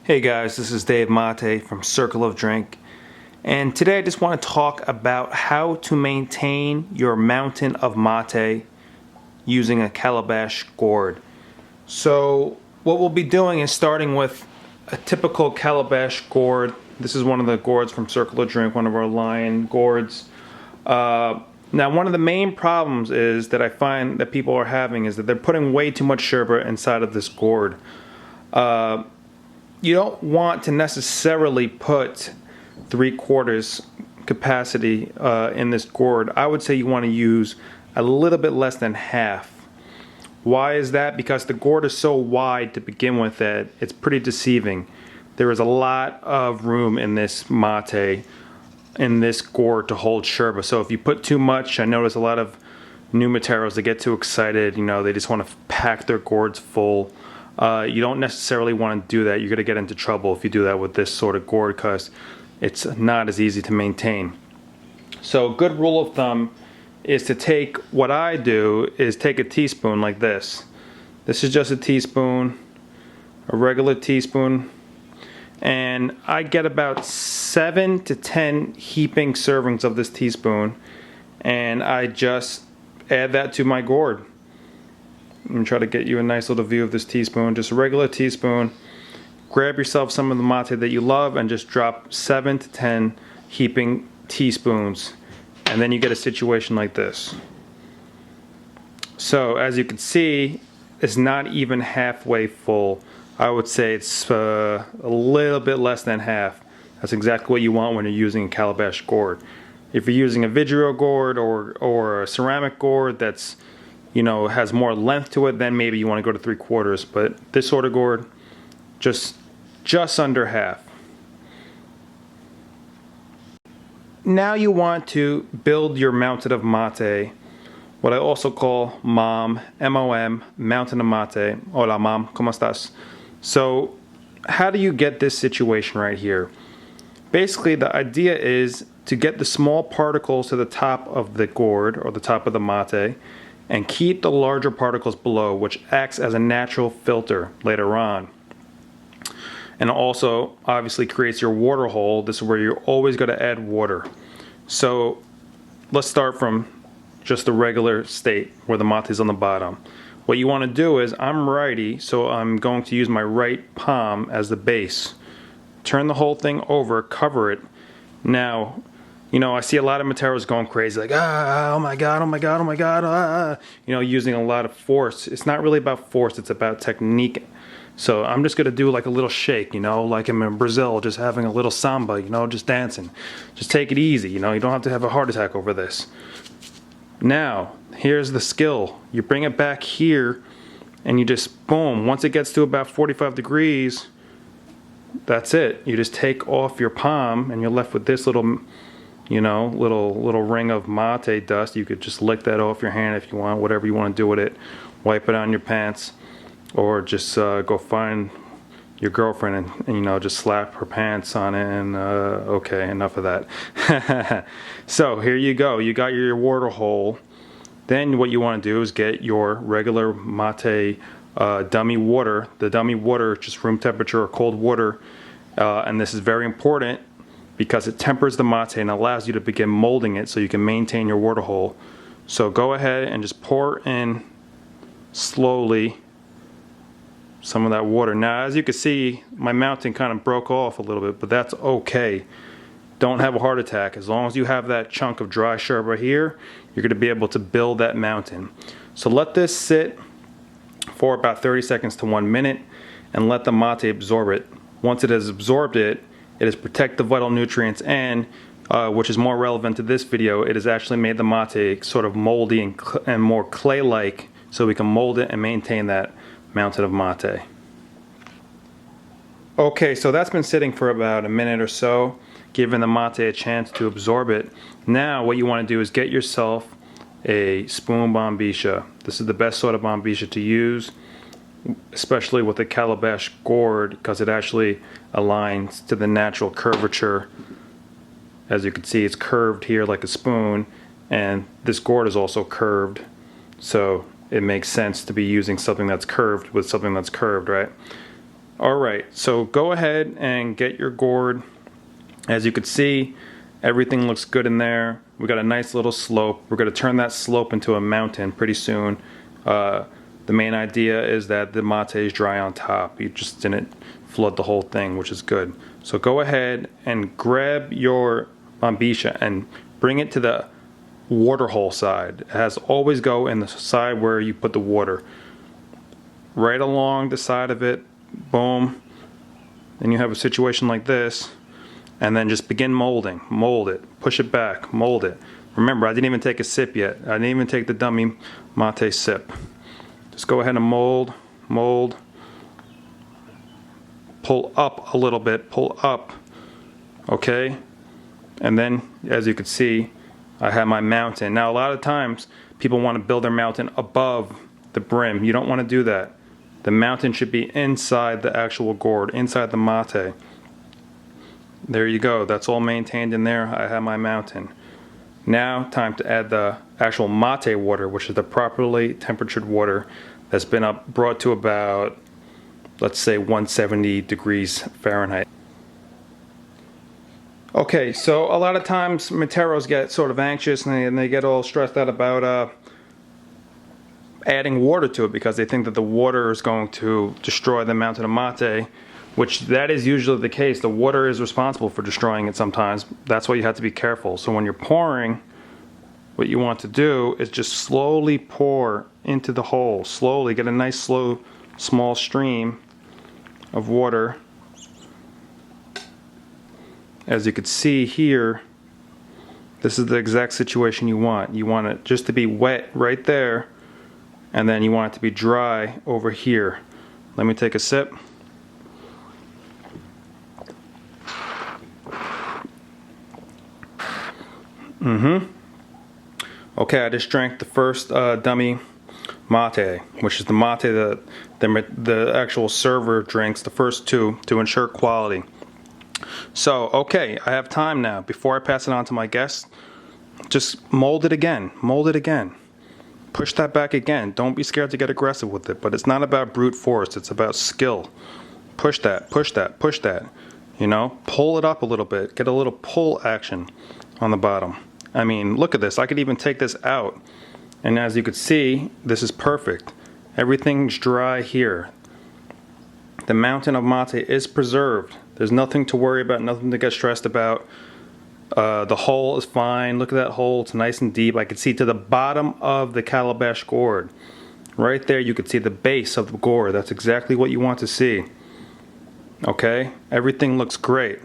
Hey guys, this is Dave Mate from Circle of Drink, and today I just want to talk about how to maintain your mountain of mate using a calabash gourd. So what we'll be doing is starting with a typical calabash gourd. This is one of the gourds from Circle of Drink, one of our lion gourds. Now one of the main problems is that I find that people are having is that they're putting way too much sherbet inside of this gourd. You don't want to necessarily put 3/4 capacity in this gourd. I would say you want to use a little bit less than half. Why is that? Because the gourd is so wide to begin with that it's pretty deceiving. There is a lot of room in this mate, in this gourd, to hold sherbet. So if you put too much, I notice a lot of new materials, they get too excited, they just want to pack their gourds full. You don't necessarily want to do that. You're going to get into trouble if you do that with this sort of gourd because it's not as easy to maintain. So a good rule of thumb is to take, what I do is take a teaspoon like this. This is just a teaspoon, a regular teaspoon, and I get about 7 to 10 heaping servings of this teaspoon, and I just add that to my gourd. I'm going to try to get you a nice little view of this teaspoon, just a regular teaspoon. Grab yourself some of the mate that you love and just drop 7 to 10 heaping teaspoons, and then you get a situation like this. So as you can see, it's not even halfway full. I would say it's a little bit less than half. That's exactly what you want when you're using a calabash gourd. If you're using a vidrio gourd or a ceramic gourd that's has more length to it, then maybe you want to go to 3/4. But this sort of gourd, just under half. Now you want to build your mountain of mate, what I also call MoM, M-O-M, mountain of mate. Hola mom, ¿cómo estás? So how do you get this situation right here? Basically the idea is to get the small particles to the top of the gourd or the top of the mate, and keep the larger particles below, which acts as a natural filter later on. And also obviously creates your water hole. This is where you're always going to add water. So let's start from just the regular state where the mate is on the bottom. What you want to do is, I'm righty, so I'm going to use my right palm as the base. Turn the whole thing over, cover it. Now, I see a lot of materials going crazy, like, oh my god, oh my god, oh my god, using a lot of force. It's not really about force, it's about technique. So I'm just going to do like a little shake, like I'm in Brazil, just having a little samba, just dancing. Just take it easy, you don't have to have a heart attack over this. Now, here's the skill. You bring it back here, and you just, boom, once it gets to about 45 degrees, that's it. You just take off your palm, and you're left with this little little ring of mate dust. You could just lick that off your hand if you want, whatever you want to do with it. Wipe it on your pants, or just go find your girlfriend and just slap her pants on it, and okay, enough of that. So here you go, you got your water hole. Then what you want to do is get your regular mate dummy water. The dummy water, just room temperature or cold water, and this is very important because it tempers the mate and allows you to begin molding it so you can maintain your water hole. So go ahead and just pour in slowly some of that water. Now as you can see, my mountain kind of broke off a little bit, but that's okay. Don't have a heart attack. As long as you have that chunk of dry sherbet here, you're going to be able to build that mountain. So let this sit for about 30 seconds to 1 minute and let the mate absorb it. Once it has absorbed it, it has protected the vital nutrients, and which is more relevant to this video, it has actually made the mate sort of moldy and more clay-like, so we can mold it and maintain that mountain of mate. Okay, so that's been sitting for about a minute or so, giving the mate a chance to absorb it. Now what you want to do is get yourself a spoon bombisha. This is the best sort of bombisha to use, especially with the calabash gourd, because it actually aligns to the natural curvature. As you can see, it's curved here like a spoon, and this gourd is also curved, so it makes sense to be using something that's curved with something that's curved, right? Alright, so go ahead and get your gourd. As you can see, everything looks good in there. We got a nice little slope. We're going to turn that slope into a mountain pretty soon. The main idea is that the mate is dry on top. You just didn't flood the whole thing, which is good. So go ahead and grab your bombisha and bring it to the water hole side. It has always go in the side where you put the water. Right along the side of it, boom. Then you have a situation like this. And then just begin molding. Mold it. Push it back. Mold it. Remember, I didn't even take a sip yet. I didn't even take the dummy mate sip. Just go ahead and mold. Mold. Pull up a little bit. Pull up. Okay? And then, as you can see, I have my mountain. Now, a lot of times, people want to build their mountain above the brim. You don't want to do that. The mountain should be inside the actual gourd, inside the mate. There you go. That's all maintained in there. I have my mountain. Now, time to add the actual mate water, which is the properly temperatured water that's been brought to about, let's say, 170 degrees Fahrenheit. Okay, so a lot of times materos get sort of anxious and they get all stressed out about adding water to it because they think that the water is going to destroy the mountain of mate, which that is usually the case. The water is responsible for destroying it sometimes. That's why you have to be careful. So when you're pouring, what you want to do is just slowly pour into the hole. Slowly get a nice slow small stream of water. As you can see here, this is the exact situation you want. You want it just to be wet right there, and then you want it to be dry over here. Let me take a sip. Okay, I just drank the first dummy mate, which is the mate that the actual server drinks, the first two, to ensure quality. So, okay, I have time now. Before I pass it on to my guests, just mold it again. Mold it again. Push that back again. Don't be scared to get aggressive with it, but it's not about brute force. It's about skill. Push that, push that, push that. You know, pull it up a little bit. Get a little pull action on the bottom. I mean, look at this. I could even take this out. And as you could see, this is perfect. Everything's dry here. The mountain of mate is preserved. There's nothing to worry about, nothing to get stressed about. The hole is fine. Look at that hole. It's nice and deep. I can see to the bottom of the calabash gourd. Right there, you could see the base of the gourd. That's exactly what you want to see. Okay? Everything looks great.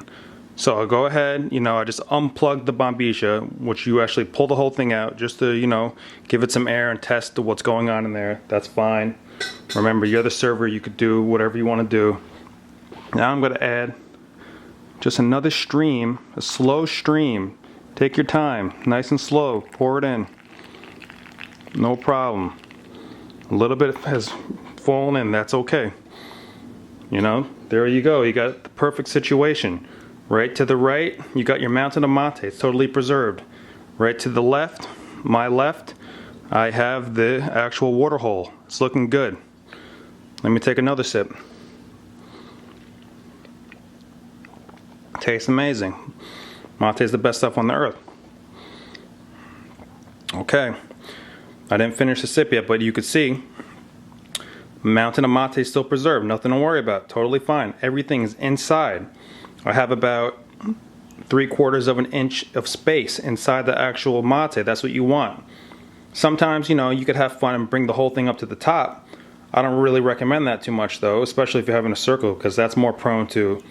So I'll go ahead, I just unplugged the bombisha, which you actually pull the whole thing out just to, give it some air and test what's going on in there. That's fine. Remember, you're the server. You could do whatever you want to do. Now I'm going to add just another stream, a slow stream. Take your time, nice and slow. Pour it in. No problem. A little bit has fallen in. That's okay. There you go. You got the perfect situation. Right to the right, you got your mountain of mate. It's totally preserved. Right to the left, my left, I have the actual water hole. It's looking good. Let me take another sip. Tastes amazing. Mate is the best stuff on the earth. Okay. I didn't finish the sip yet, but you could see mountain of mate is still preserved. Nothing to worry about. Totally fine. Everything is inside. I have about 3/4 of an inch of space inside the actual mate. That's what you want. Sometimes, you could have fun and bring the whole thing up to the top. I don't really recommend that too much, though, especially if you're having a circle, because that's more prone to,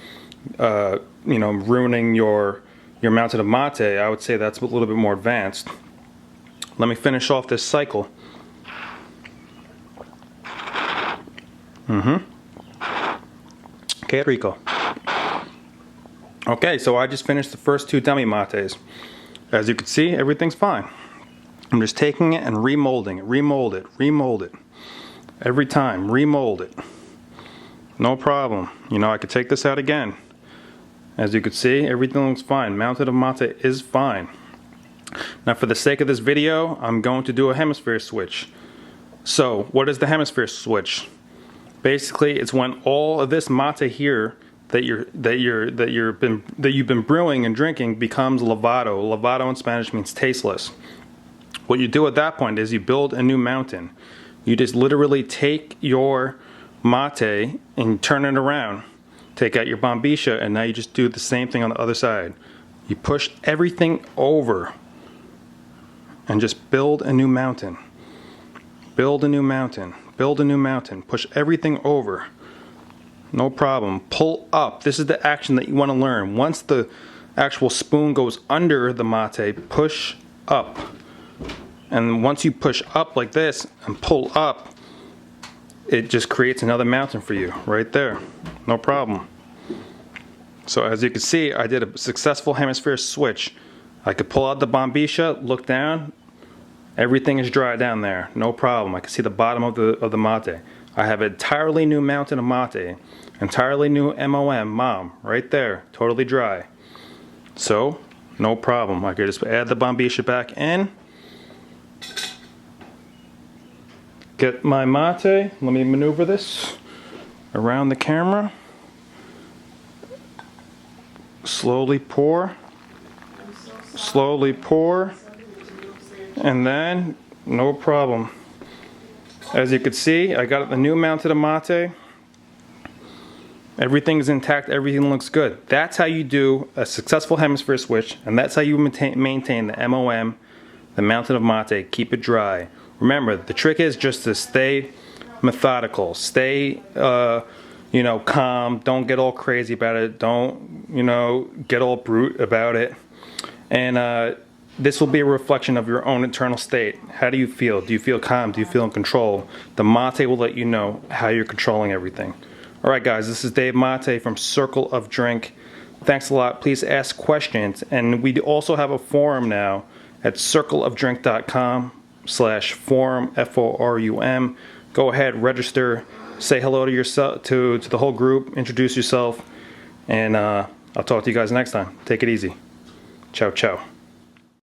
ruining your mountain of mate. I would say that's a little bit more advanced. Let me finish off this cycle. Que rico. Okay, so I just finished the first two dummy mates. As you can see, everything's fine. I'm just taking it and remolding it. Remold it. Remold it. Every time, remold it. No problem. I could take this out again. As you can see, everything looks fine. Mountain of mate is fine. Now, for the sake of this video, I'm going to do a hemisphere switch. So, what is the hemisphere switch? Basically, it's when all of this mate here that you've been brewing and drinking becomes lavado. Lavado in Spanish means tasteless. What you do at that point is you build a new mountain. You just literally take your mate and turn it around. Take out your bombisha, and now you just do the same thing on the other side. You push everything over and just build a new mountain. Build a new mountain. Build a new mountain. Push everything over. No problem. Pull up. This is the action that you want to learn. Once the actual spoon goes under the mate, push up. And once you push up like this and pull up, it just creates another mountain for you right there. No problem. So as you can see, I did a successful hemisphere switch. I could pull out the bombisha, look down, everything is dry down there. No problem. I can see the bottom of the mate. I have an entirely new mountain of mate. Entirely new MoM, right there. Totally dry. So, no problem. I could just add the bombisha back in. Get my mate. Let me maneuver this around the camera. Slowly pour. Slowly pour. And then, no problem. As you can see, I got the new mountain of mate. Everything's intact, everything looks good. That's how you do a successful hemisphere switch, and that's how you maintain the MoM, the mountain of mate. Keep it dry. Remember, the trick is just to stay methodical, stay calm, don't get all crazy about it, don't get all brute about it. And this will be a reflection of your own internal state. How do you feel? Do you feel calm? Do you feel in control? The mate will let you know how you're controlling everything. Alright guys, this is Dave Mate from Circle of Drink. Thanks a lot. Please ask questions. And we also have a forum now at circleofdrink.com/forum, F-O-R-U-M. Go ahead, register, say hello to yourself, to the whole group, introduce yourself, and I'll talk to you guys next time. Take it easy. Ciao, ciao.